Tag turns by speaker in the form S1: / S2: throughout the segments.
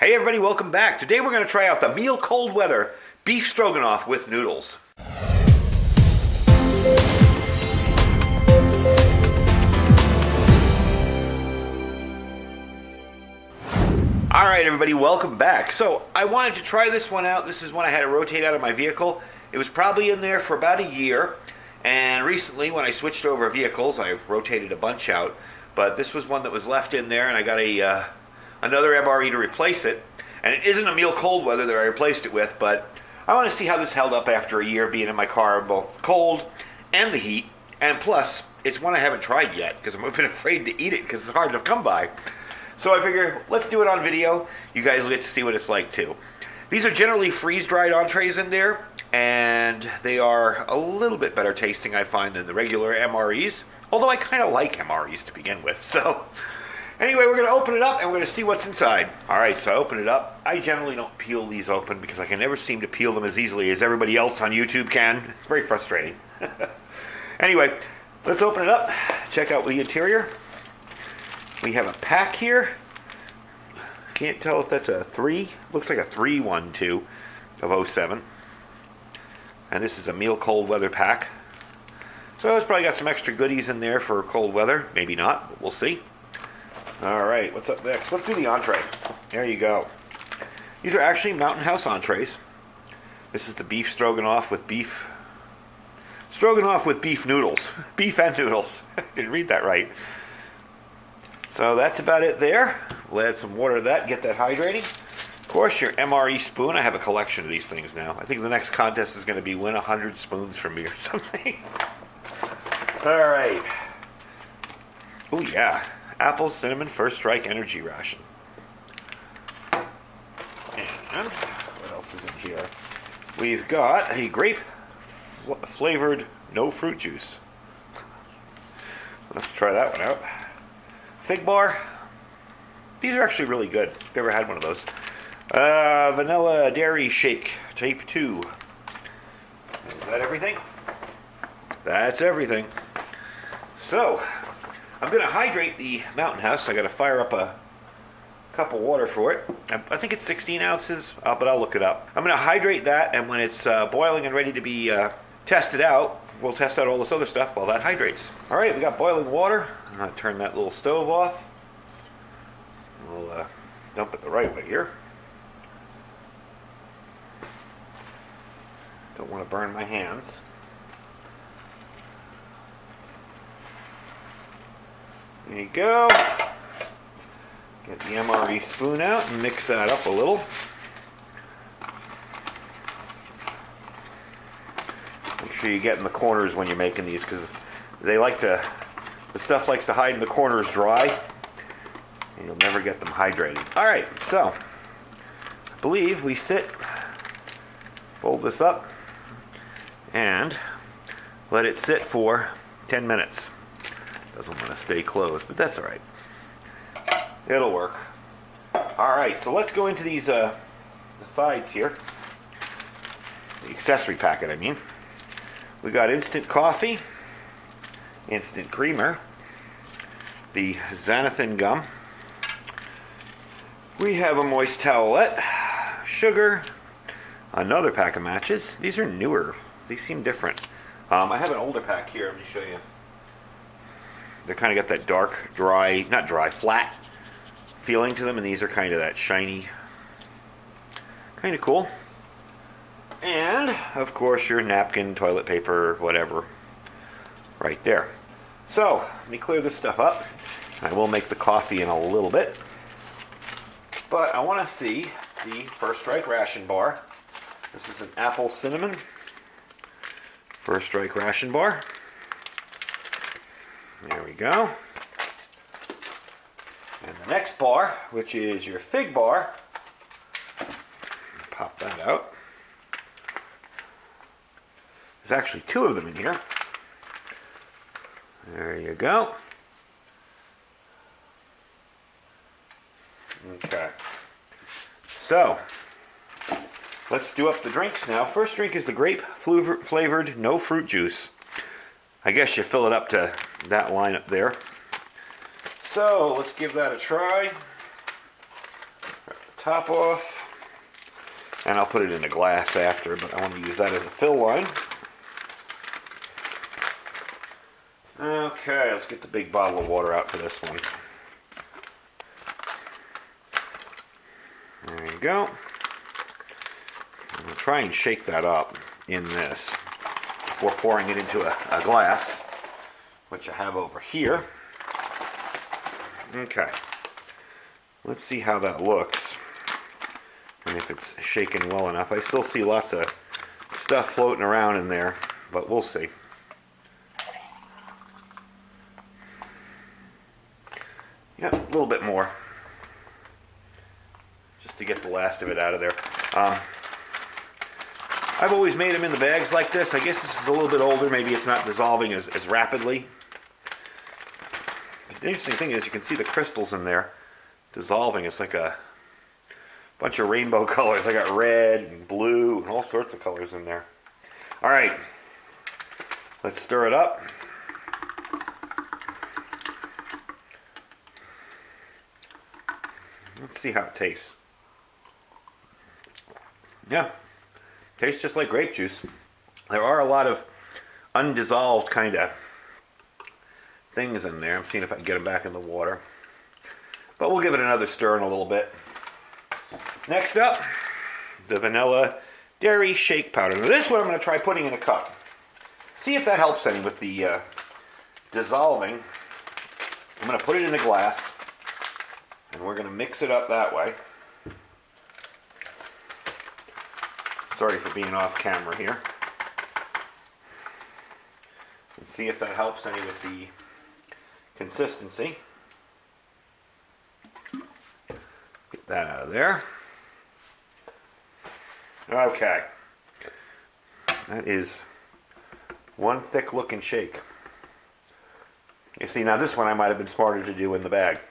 S1: Hey everybody, welcome back. Today we're going to try out the meal cold weather beef stroganoff with noodles. Alright everybody, welcome back. So I wanted to try this one out. This is one I had to rotate out of my vehicle. It was probably in there for about a year. And recently when I switched over vehicles, I rotated a bunch out. But this was one that was left in there and I got another MRE to replace it. And it isn't a meal cold weather that I replaced it with, but I want to see how this held up after a year being in my car, both cold and the heat. And plus, it's one I haven't tried yet because I've been afraid to eat it because it's hard to come by. So I figure, let's do it on video. You guys will get to see what it's like too. These are generally freeze-dried entrees in there, and they are a little bit better tasting, I find, than the regular MREs. Although I kind of like MREs to begin with, so... Anyway, we're going to open it up and we're going to see what's inside. Alright, so I open it up. I generally don't peel these open because I can never seem to peel them as easily as everybody else on YouTube can. It's very frustrating. Anyway, let's open it up. Check out the interior. We have a pack here. Can't tell if that's a 3. Looks like a 312 of 07. And this is a meal cold weather pack. So it's probably got some extra goodies in there for cold weather. Maybe not, but we'll see. Alright, what's up next? Let's do the entree. There you go. These are actually Mountain House entrees. This is the beef stroganoff with beef... Stroganoff with beef noodles. Beef and noodles. Didn't read that right. So that's about it there. We'll add some water to that, get that hydrating. Of course, your MRE spoon. I have a collection of these things now. I think the next contest is going to be win 100 spoons from me or something. Alright. Oh yeah. Apple Cinnamon First Strike Energy Ration. And what else is in here? We've got a grape flavored no fruit juice. Let's try that one out. Fig bar. These are actually really good. Never had one of those. Vanilla dairy shake type 2. Is that everything? That's everything. So I'm going to hydrate the Mountain House. I got to fire up a cup of water for it. I think it's 16 ounces, but I'll look it up. I'm going to hydrate that, and when it's boiling and ready to be tested out, we'll test out all this other stuff while that hydrates. All right, we got boiling water. I'm going to turn that little stove off. We'll dump it the right way here. Don't want to burn my hands. There you go. Get the MRE spoon out and mix that up a little. Make sure you get in the corners when you're making these because the stuff likes to hide in the corners dry and you'll never get them hydrated. Alright, so I believe we fold this up and let it sit for 10 minutes. Doesn't want to stay closed, but that's alright. It'll work. Alright, so let's go into these the sides here. The accessory packet, I mean. We got instant coffee, instant creamer, the xanthan gum. We have a moist towelette, sugar, another pack of matches. These are newer. These seem different. I have an older pack here. Let me show you. They kind of got that dark, dry, not dry, flat feeling to them, and these are kind of that shiny, kind of cool. And, of course, your napkin, toilet paper, whatever, right there. So, let me clear this stuff up. I will make the coffee in a little bit. But I want to see the First Strike ration bar. This is an apple cinnamon First Strike ration bar. There we go. And the next bar, which is your fig bar, pop that out. There's actually 2 of them in here. There you go. Okay. So, let's do up the drinks now. First drink is the grape flavored no fruit juice. I guess you fill it up to that line up there. So let's give that a try. top off. And I'll put it in a glass after, but I want to use that as a fill line. Okay, let's get the big bottle of water out for this one. There you go. I'm going to try and shake that up in this before pouring it into a glass, which I have over here. Okay. Let's see how that looks. And if it's shaken well enough. I still see lots of stuff floating around in there, but we'll see. Yep, a little bit more. Just to get the last of it out of there. I've always made them in the bags like this. I guess this is a little bit older. Maybe it's not dissolving as rapidly. But the interesting thing is you can see the crystals in there dissolving. It's like a bunch of rainbow colors. I got red and blue and all sorts of colors in there. All right. Let's stir it up. Let's see how it tastes. Yeah. Tastes just like grape juice. There are a lot of undissolved kind of things in there. I'm seeing if I can get them back in the water. But we'll give it another stir in a little bit. Next up, the vanilla dairy shake powder. Now this one I'm going to try putting in a cup. See if that helps any with the dissolving. I'm going to put it in a glass. And we're going to mix it up that way. Sorry for being off camera here. And see if that helps any with the consistency. Get that out of there. Okay. That is one thick looking shake. You see, now this one I might have been smarter to do in the bag.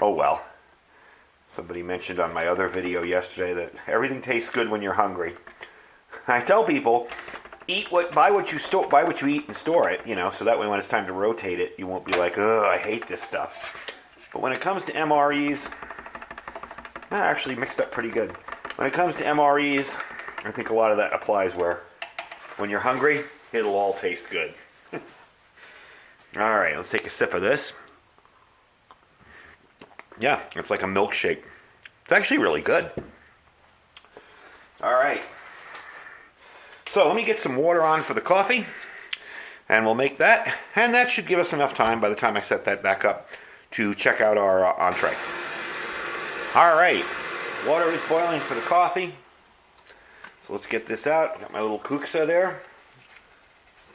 S1: Oh well. Somebody mentioned on my other video yesterday that everything tastes good when you're hungry. I tell people, buy what you eat and store it, so that way when it's time to rotate it, you won't be like, ugh, I hate this stuff. But when it comes to MREs, that actually mixed up pretty good. When it comes to MREs, I think a lot of that applies where when you're hungry, it'll all taste good. All right, let's take a sip of this. Yeah, it's like a milkshake. It's actually really good. All right. So let me get some water on for the coffee, and we'll make that. And that should give us enough time by the time I set that back up to check out our entree. All right. Water is boiling for the coffee. So let's get this out. Got my little kuksa there.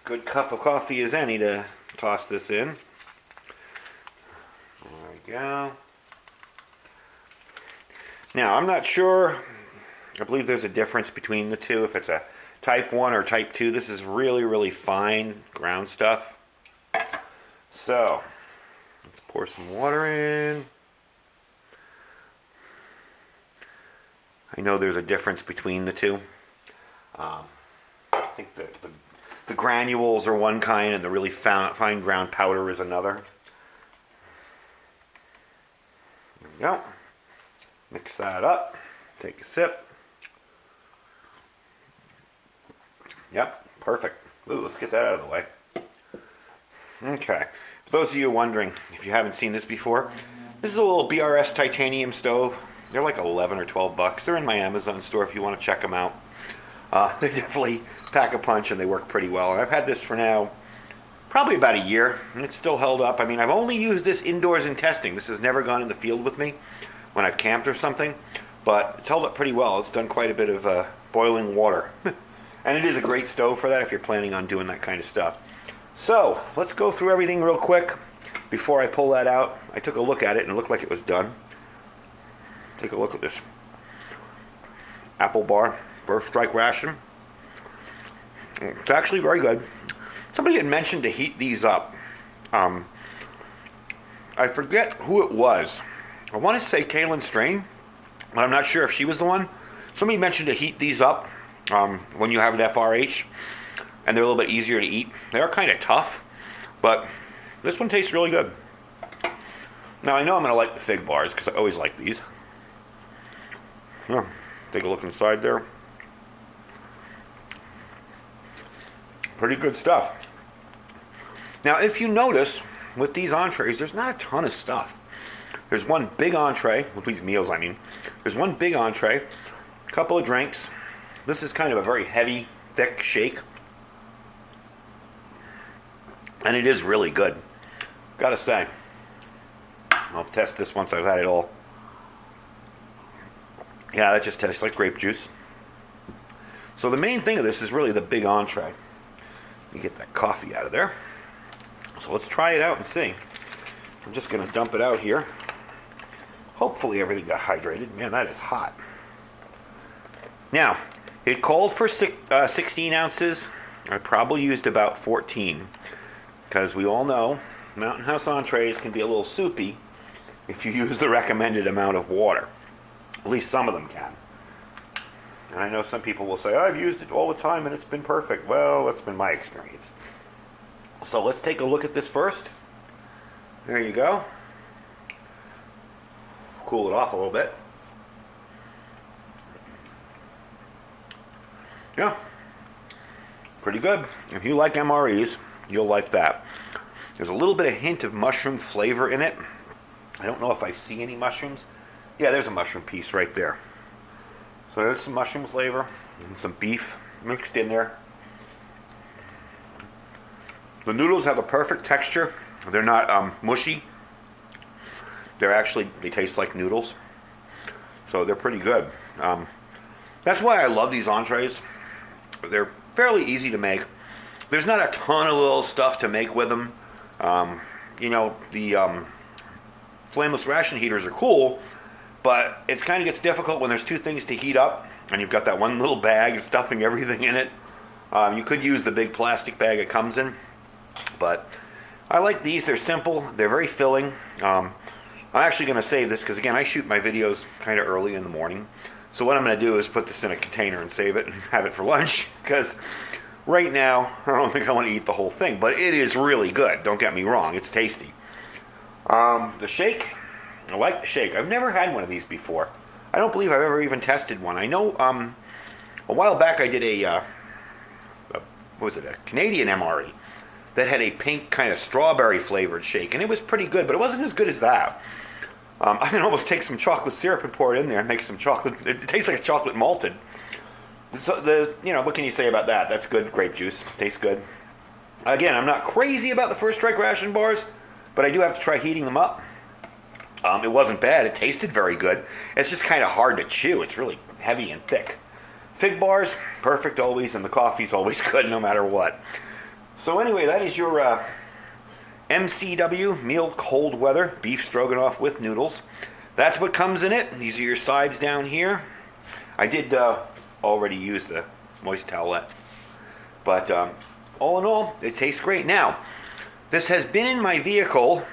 S1: Good cup of coffee as any to toss this in. There we go. Now, I'm not sure. I believe there's a difference between the two. If it's a type 1 or type 2, this is really, really fine ground stuff. So, let's pour some water in. I know there's a difference between the two. I think the granules are one kind and the really fine ground powder is another. There we go. Mix that up. Take a sip. Yep, perfect. Ooh, let's get that out of the way. Okay. For those of you wondering, if you haven't seen this before, this is a little BRS titanium stove. They're like 11 or 12 bucks. They're in my Amazon store if you want to check them out. They definitely pack a punch and they work pretty well. And I've had this for now probably about a year, and it's still held up. I mean, I've only used this indoors in testing. This has never gone in the field with me when I've camped or something, but it's held up pretty well. It's done quite a bit of boiling water. And it is a great stove for that if you're planning on doing that kind of stuff. So, let's go through everything real quick before I pull that out. I took a look at it and it looked like it was done. Take a look at this apple bar, first strike ration. It's actually very good. Somebody had mentioned to heat these up. I forget who it was. I want to say Kaylin Strain, but I'm not sure if she was the one. Somebody mentioned to heat these up when you have an FRH, and they're a little bit easier to eat. They are kind of tough, but this one tastes really good. Now I know I'm going to like the fig bars because I always like these. Yeah, take a look inside there. Pretty good stuff. Now if you notice, with these entrees, there's not a ton of stuff. There's one big entree, with these meals I mean. There's one big entree, a couple of drinks. This is kind of a very heavy, thick shake. And it is really good. Gotta say. I'll test this once I've had it all. Yeah, that just tastes like grape juice. So the main thing of this is really the big entree. Let me get that coffee out of there. So let's try it out and see. I'm just going to dump it out here. Hopefully everything got hydrated. Man, that is hot. Now, it called for 16 ounces. I probably used about 14. Because we all know Mountain House entrees can be a little soupy if you use the recommended amount of water. At least some of them can. And I know some people will say, oh, I've used it all the time and it's been perfect. Well, that's been my experience. So let's take a look at this first. There you go. Cool it off a little bit. Yeah. Pretty good. If you like MREs, you'll like that. There's a little bit of hint of mushroom flavor in it. I don't know if I see any mushrooms. Yeah, there's a mushroom piece right there. So there's some mushroom flavor and some beef mixed in there. The noodles have a perfect texture. They're not mushy. They taste like noodles. So they're pretty good. That's why I love these entrees. They're fairly easy to make. There's not a ton of little stuff to make with them. The flameless ration heaters are cool, but it kind of gets difficult when there's two things to heat up, and you've got that one little bag stuffing everything in it. You could use the big plastic bag it comes in, but I like these. They're simple. They're very filling. I'm actually going to save this because, again, I shoot my videos kind of early in the morning. So what I'm going to do is put this in a container and save it and have it for lunch, because right now I don't think I want to eat the whole thing, but it is really good. Don't get me wrong. It's tasty. The shake, I like the shake. I've never had one of these before. I don't believe I've ever even tested one. I know a while back I did a Canadian MRE that had a pink kind of strawberry flavored shake, and it was pretty good, but it wasn't as good as that. I can almost take some chocolate syrup and pour it in there and make some chocolate. It tastes like a chocolate malted. So what can you say about that? That's good. Grape juice. Tastes good. Again, I'm not crazy about the First Strike ration bars, but I do have to try heating them up. It wasn't bad. It tasted very good. It's just kind of hard to chew. It's really heavy and thick. Fig bars, perfect always, and the coffee's always good no matter what. So anyway, that is your MCW, meal cold weather, beef stroganoff with noodles. That's what comes in it. These are your sides down here. I did already use the moist towelette. But all in all, it tastes great. Now, this has been in my vehicle.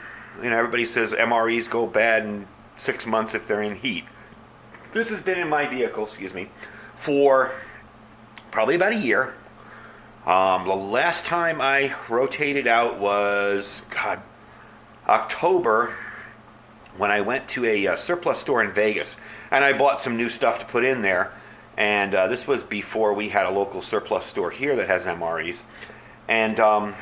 S1: Everybody says MREs go bad in 6 months if they're in heat. This has been in my vehicle, for probably about a year. The last time I rotated out was, October, when I went to a surplus store in Vegas. And I bought some new stuff to put in there. And this was before we had a local surplus store here that has MREs. And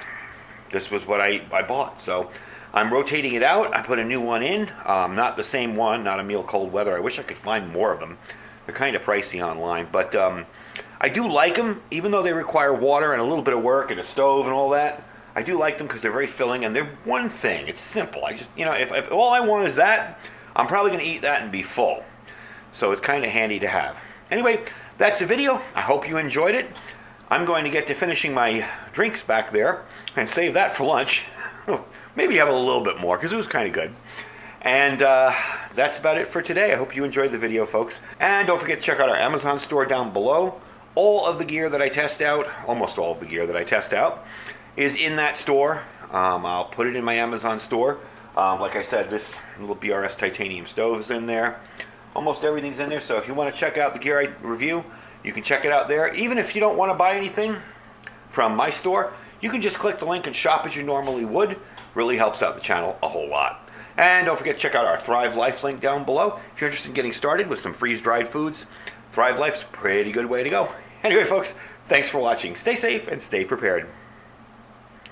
S1: this was what I bought. So I'm rotating it out. I put a new one in. Not the same one, not a meal cold weather. I wish I could find more of them. They're kind of pricey online. But I do like them, even though they require water and a little bit of work and a stove and all that. I do like them because they're very filling, and they're one thing. It's simple. I just, if all I want is that, I'm probably going to eat that and be full. So it's kind of handy to have. Anyway, that's the video. I hope you enjoyed it. I'm going to get to finishing my drinks back there and save that for lunch. Maybe have a little bit more because it was kind of good. And that's about it for today. I hope you enjoyed the video, folks. And don't forget to check out our Amazon store down below. All of the gear that I test out, almost all of the gear that I test out, is in that store. I'll put it in my Amazon store. Like I said, this little BRS titanium stove is in there. Almost everything's in there. So if you want to check out the gear I review, you can check it out there. Even if you don't want to buy anything from my store, you can just click the link and shop as you normally would. Really helps out the channel a whole lot. And don't forget to check out our Thrive Life link down below. If you're interested in getting started with some freeze-dried foods, Thrive Life's a pretty good way to go. Anyway, folks, thanks for watching. Stay safe and stay prepared.